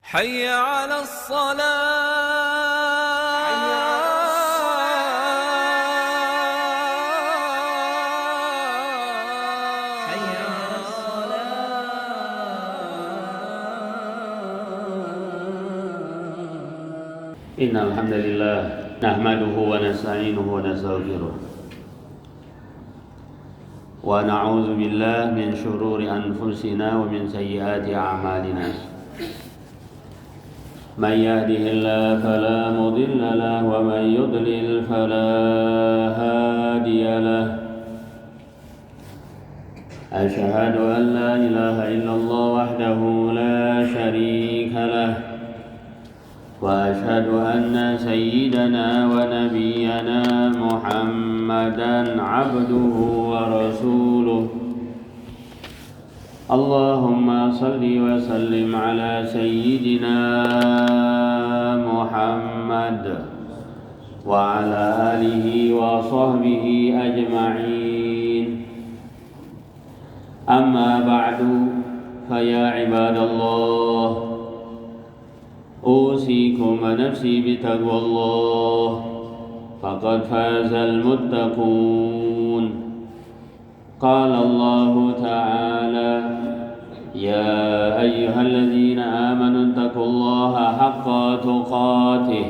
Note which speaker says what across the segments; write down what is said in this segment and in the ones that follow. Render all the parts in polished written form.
Speaker 1: حي على
Speaker 2: إن الحمد لله نحمده ونستعينه ونستغفره ونعوذ بالله من شرور أنفسنا ومن سيئات أعمالنا من يهده الله فلا مضل له ومن يضلل فلا هادي له أشهد أن لا إله إلا الله وحده لا شريك له وأشهد أن سيدنا ونبينا محمدا عبده ورسوله اللهم صل وسلم على سيدنا محمد وعلى آله وصحبه أجمعين أما بعد فيا عباد الله أوصيكم ونفسي بتقوى الله فقد فاز المتقون قال الله تعالى يا أيها الذين آمنوا اتقوا الله حق تقاته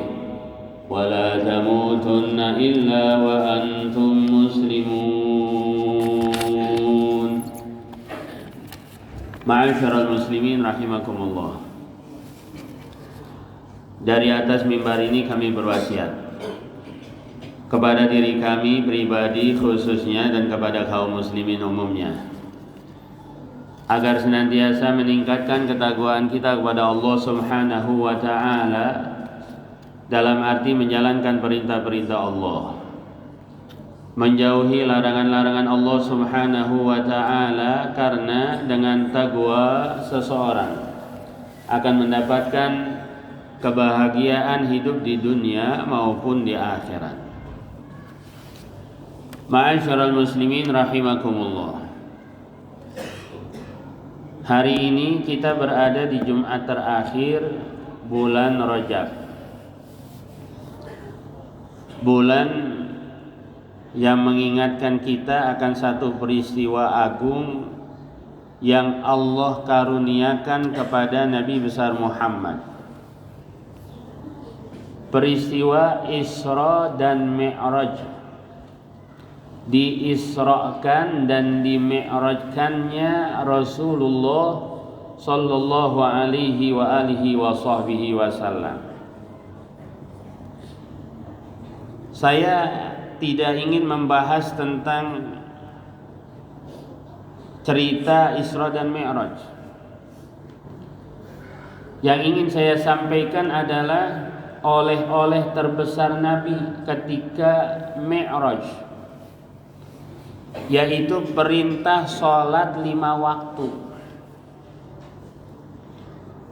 Speaker 2: ولا تموتن إلا وأنتم مسلمون معاشر المسلمين رحمكم الله. Dari atas mimbar ini kami berwasiat kepada diri kami pribadi khususnya dan kepada kaum muslimin umumnya agar senantiasa meningkatkan ketakwaan kita kepada Allah Subhanahu wa taala dalam arti menjalankan perintah-perintah Allah, menjauhi larangan-larangan Allah Subhanahu wa taala, karena dengan takwa seseorang akan mendapatkan kebahagiaan hidup di dunia maupun di akhirat. Ma'asyiral muslimin rahimakumullah. Hari ini kita berada di Jumat terakhir bulan Rajab. Bulan yang mengingatkan kita akan satu peristiwa agung yang Allah karuniakan kepada Nabi besar Muhammad. Peristiwa Isra dan Mi'raj. Diisrakan dan dimi'rajkannya Rasulullah sallallahu alaihi wa alihi wa sahbihi wasallam. Saya tidak ingin membahas tentang cerita Isra dan Mi'raj. Yang ingin saya sampaikan adalah oleh-oleh terbesar Nabi ketika Mi'raj, yaitu perintah sholat 5 waktu.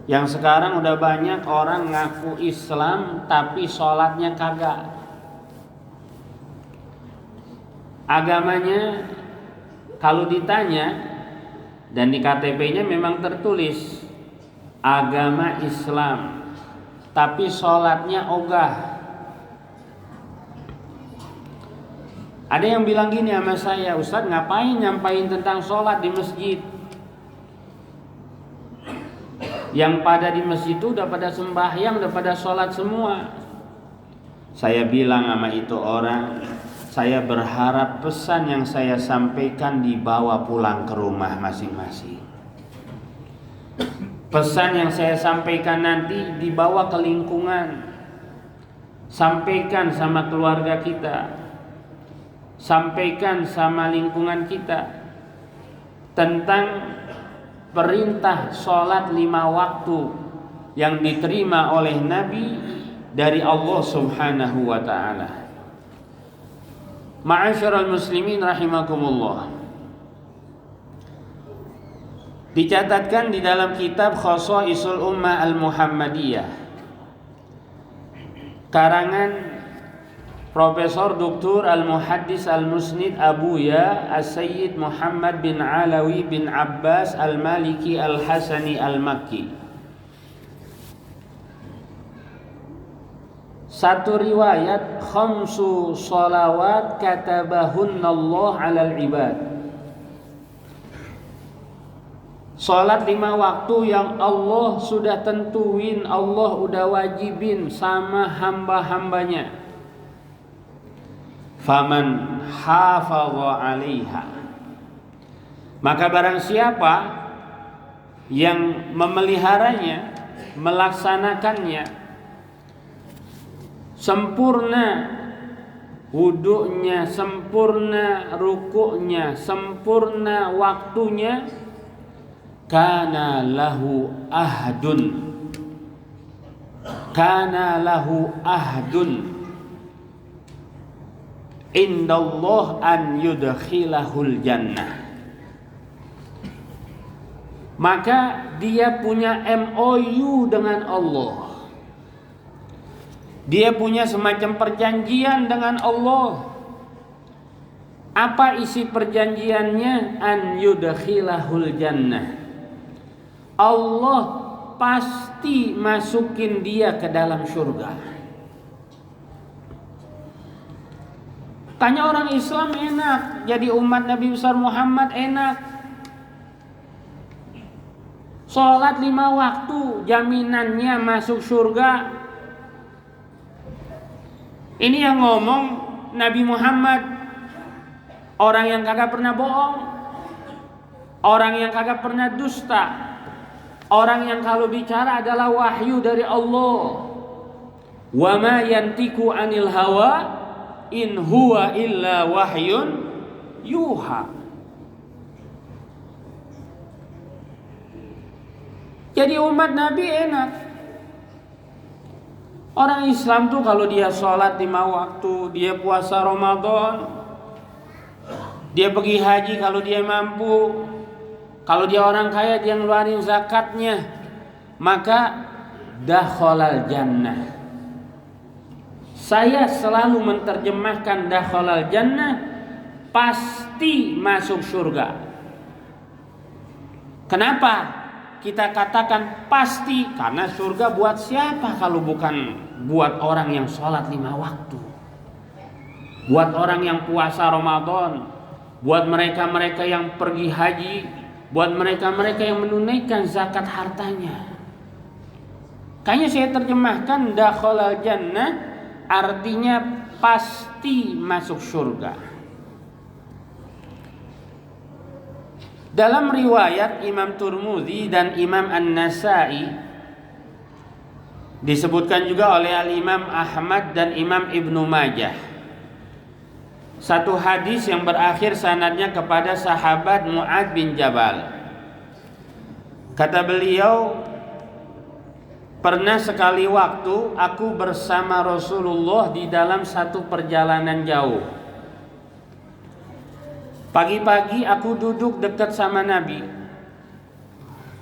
Speaker 2: Yang sekarang udah banyak orang ngaku Islam tapi sholatnya kagak. Agamanya kalau ditanya dan di KTP-nya memang tertulis agama Islam, tapi sholatnya ogah. Ada yang bilang gini sama saya, Ustaz ngapain nyampain tentang sholat di masjid? Yang pada di masjid itu udah pada sembahyang, udah pada sholat semua. Saya bilang sama itu orang, saya berharap pesan yang saya sampaikan dibawa pulang ke rumah masing-masing. Pesan yang saya sampaikan nanti dibawa ke lingkungan. Sampaikan sama keluarga kita, sampaikan sama lingkungan kita tentang perintah sholat 5 waktu yang diterima oleh Nabi dari Allah Subhanahu wa ta'ala. Ma'asyiral muslimin rahimakumullah. Dicatatkan di dalam kitab Khashaisul Ummah Al-Muhammadiyah karangan Profesor Dr. Al-Muhaddis Al-Musnid Abuya As-Sayyid Muhammad bin Alawi bin Abbas Al-Maliki Al-Hasani Al-Makki. Satu riwayat khamsu sholawat katabahunallah 'alal ibad. Salat 5 waktu yang Allah sudah tentuin, Allah udah wajibin sama hamba-hambanya. Faman hafadha 'alaiha, maka barang siapa yang memeliharanya, melaksanakannya sempurna, wudunya sempurna, rukuknya sempurna, waktunya, kana lahu ahdun indallah an yudkhilahul jannah. Maka dia punya MOU dengan Allah, dia punya semacam perjanjian dengan Allah. Apa isi perjanjiannya? An yudkhilahul jannah, Allah pasti masukin dia ke dalam surga. Tanya orang Islam, enak. Jadi umat Nabi besar Muhammad enak. Sholat 5 waktu, jaminannya masuk surga. Ini yang ngomong Nabi Muhammad, orang yang kagak pernah bohong, orang yang kagak pernah dusta, orang yang kalau bicara adalah wahyu dari Allah. Wa ma yantiku anil hawa in huwa illa wahyun yuha. Jadi umat Nabi enak. Orang Islam tuh kalau dia sholat 5 waktu, dia puasa Ramadan, dia pergi haji kalau dia mampu, kalau dia orang kaya dia ngeluarin zakatnya, maka dakhalal jannah. Saya selalu menerjemahkan dakhalal jannah, pasti masuk surga. Kenapa kita katakan pasti? Karena surga buat siapa kalau bukan buat orang yang sholat 5 waktu, buat orang yang puasa Ramadan, buat mereka-mereka yang pergi haji, buat mereka-mereka yang menunaikan zakat hartanya. Kayaknya saya terjemahkan dakhalal jannah artinya pasti masuk surga. Dalam riwayat Imam Tirmidzi dan Imam An-Nasa'i, disebutkan juga oleh Al-Imam Ahmad dan Imam Ibnu Majah, satu hadis yang berakhir sanadnya kepada sahabat Mu'adz bin Jabal. Kata beliau, pernah sekali waktu aku bersama Rasulullah di dalam satu perjalanan jauh. Pagi-pagi aku duduk dekat sama Nabi.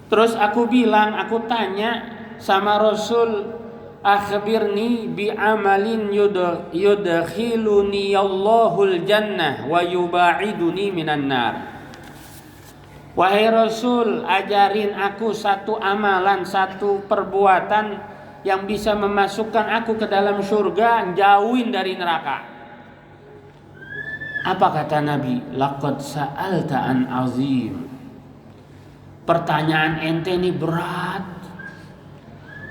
Speaker 2: Terus aku bilang, aku tanya sama Rasul, akhbirni bi amalin yudkhiluni Allahul jannah wa yubaiduni minan nar. Wahai Rasul, ajarin aku satu amalan, satu perbuatan yang bisa memasukkan aku ke dalam surga, jauhin dari neraka. Apa kata Nabi? Laqad sa'alta an azim. Pertanyaan ente ini berat.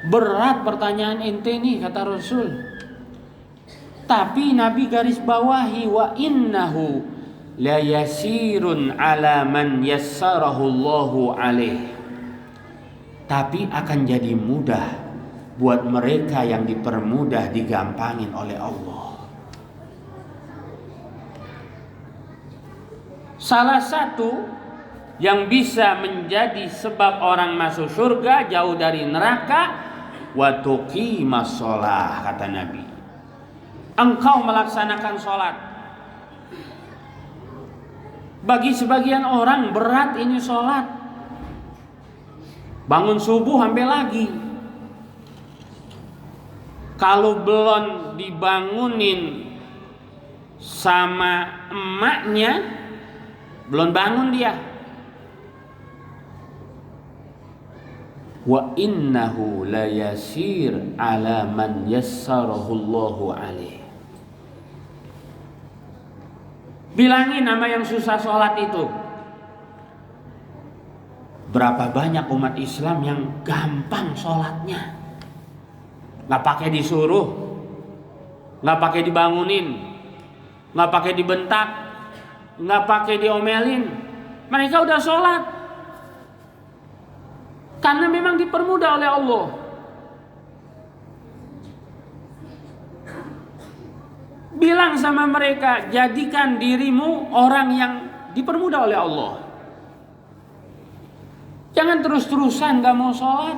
Speaker 2: Berat pertanyaan ente ini, kata Rasul. Tapi Nabi garis bawahi, wa innahu la yasirun ala man yassarahu Allahu alaih. Tapi akan jadi mudah buat mereka yang dipermudah, digampangin oleh Allah. Salah satu yang bisa menjadi sebab orang masuk surga, jauh dari neraka, wa tuqimas shalah, kata Nabi. Engkau melaksanakan sholat. Bagi sebagian orang berat ini sholat. Bangun subuh sampai lagi. Kalau belum dibangunin sama emaknya, belum bangun dia. wa innahu la yasir ala man yassarahu Allahu alaih. Bilangin sama yang susah sholat itu. Berapa banyak umat Islam yang gampang sholatnya, nggak pakai disuruh, nggak pakai dibangunin, nggak pakai dibentak, nggak pakai diomelin, mereka udah sholat. Karena memang dipermudah oleh Allah. Bilang sama mereka, jadikan dirimu orang yang dipermudah oleh Allah. Jangan terus-terusan gak mau sholat,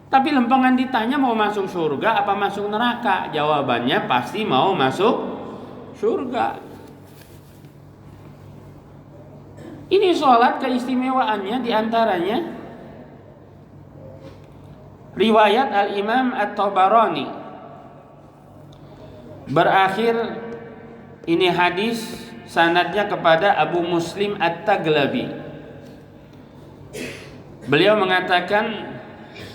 Speaker 2: tapi lempengan ditanya mau masuk surga apa masuk neraka, jawabannya pasti mau masuk surga. Ini sholat keistimewaannya diantaranya riwayat Al-Imam At-Tabarani. Berakhir ini hadis sanadnya kepada Abu Muslim At-Taglabi. Beliau mengatakan,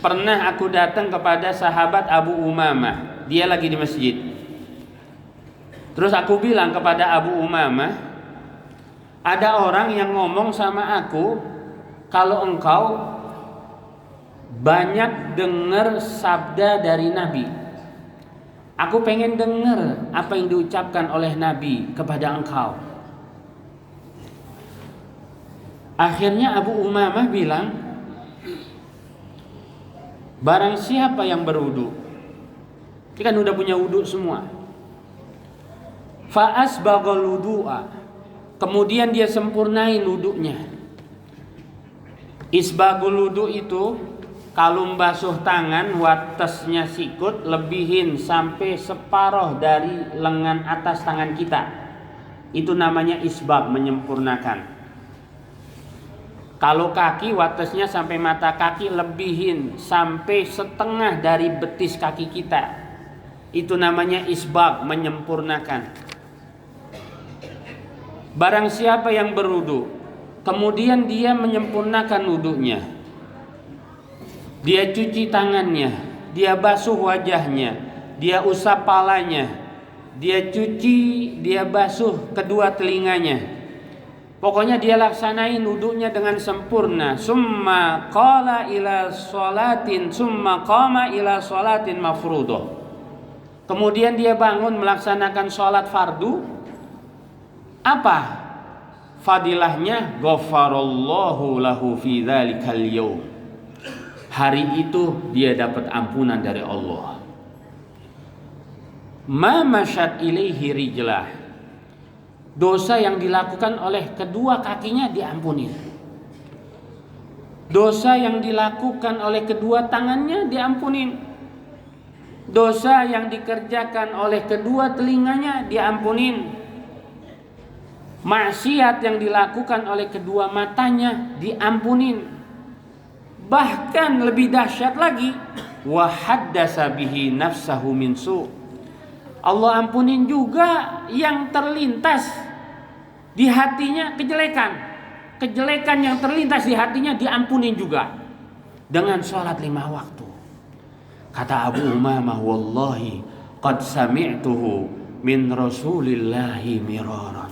Speaker 2: pernah aku datang kepada sahabat Abu Umamah, dia lagi di masjid. Terus aku bilang kepada Abu Umamah, ada orang yang ngomong sama aku, kalau engkau banyak dengar sabda dari Nabi, aku pengen dengar apa yang diucapkan oleh Nabi kepada engkau. Akhirnya Abu Umamah bilang, barang siapa yang berwudu, dia kan udah punya wudu semua, fa asbaghal wudu'a, kemudian dia sempurnain wudunya. Isbagul wudu itu kalau membasuh tangan, watasnya sikut lebihin sampai separuh dari lengan atas tangan kita, itu namanya isbag, menyempurnakan. Kalau kaki, watasnya sampai mata kaki lebihin sampai setengah dari betis kaki kita, itu namanya isbag, menyempurnakan. Barang siapa yang berwudu, kemudian dia menyempurnakan wudunya, dia cuci tangannya, dia basuh wajahnya, dia usap palanya, dia cuci, dia basuh kedua telinganya, pokoknya dia laksanain wudunya dengan sempurna. Summa qala ila sholatin, summa qama ila sholatin mafruḍah. Kemudian dia bangun melaksanakan sholat fardu. Apa fadilahnya? Ghafarallahu lahu fi dzalikal yaum. Hari itu dia dapat ampunan dari Allah. Ma masyat ilaihi rijlah, dosa yang dilakukan oleh kedua kakinya diampuni. Dosa yang dilakukan oleh kedua tangannya diampuni. Dosa yang dikerjakan oleh kedua telinganya diampuni. Maksiat yang dilakukan oleh kedua matanya diampuni. Bahkan lebih dahsyat lagi, wa haddasa bihi nafsahu min su', Allah ampunin juga yang terlintas di hatinya kejelekan. Kejelekan yang terlintas di hatinya diampunin juga dengan sholat 5 waktu. Kata Abu Umamah, wallahi qad sami'tuhu min Rasulillahi miraran.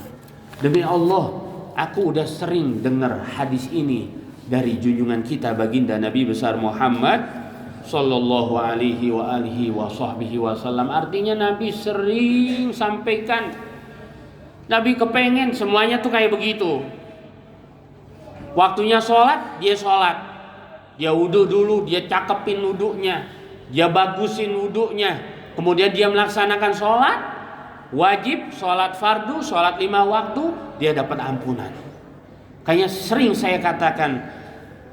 Speaker 2: Demi Allah, aku udah sering dengar hadis ini dari junjungan kita baginda Nabi besar Muhammad sallallahu alaihi wa alihi wa sahbihi wasallam. Artinya Nabi sering sampaikan, Nabi kepengen semuanya tuh kayak begitu. Waktunya sholat, dia wudu dulu, dia cakepin wudunya, dia bagusin wudunya, kemudian dia melaksanakan sholat wajib, sholat fardu, sholat 5 waktu, dia dapat ampunan. Kayaknya sering saya katakan,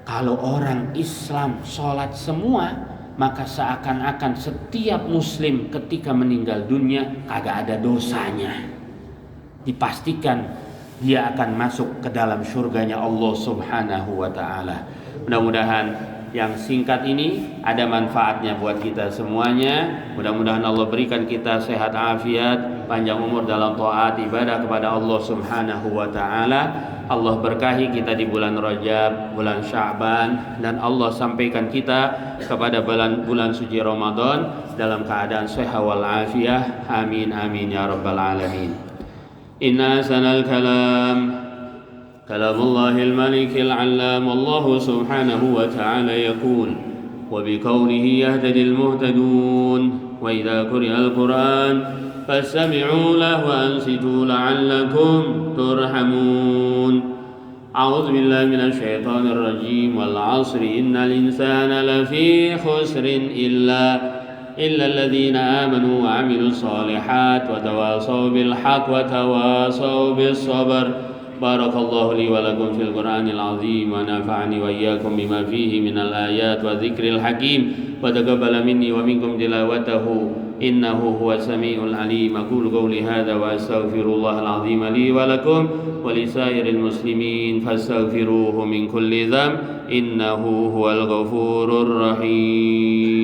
Speaker 2: kalau orang Islam sholat semua, maka seakan-akan setiap muslim ketika meninggal dunia kagak ada dosanya. Dipastikan dia akan masuk ke dalam surganya Allah subhanahu wa ta'ala. Mudah-mudahan yang singkat ini ada manfaatnya buat kita semuanya. Mudah-mudahan Allah berikan kita sehat afiat, panjang umur dalam taat ibadah kepada Allah Subhanahu wa taala. Allah berkahi kita di bulan Rajab, bulan Sya'ban, dan Allah sampaikan kita kepada bulan suci Ramadan dalam keadaan sehat wal afiyah. Amin amin ya rabbal alamin. Inna sanal kalam كلام الله الملك العلام الله سبحانه وتعالى يقول وبقوله يهتدي المهتدون وإذا قرئ القرآن فاستمعوا له وأنصتوا لعلكم ترحمون أعوذ بالله من الشيطان الرجيم والعصر إن الإنسان لفي خسر إلا الذين آمنوا وعملوا الصالحات وتواصوا بالحق وتواصوا بالصبر بارك الله لي ولكم في القرآن العظيم ونفعني وإياكم بما فيه من الآيات والذكر الحكيم وتقبل مني ومنكم تلاوته إنه هو السميع العليم أقول قولي هذا وأستغفر الله العظيم لي ولكم ولسائر المسلمين فاستغفروه من كل ذنب إنه هو الغفور الرحيم.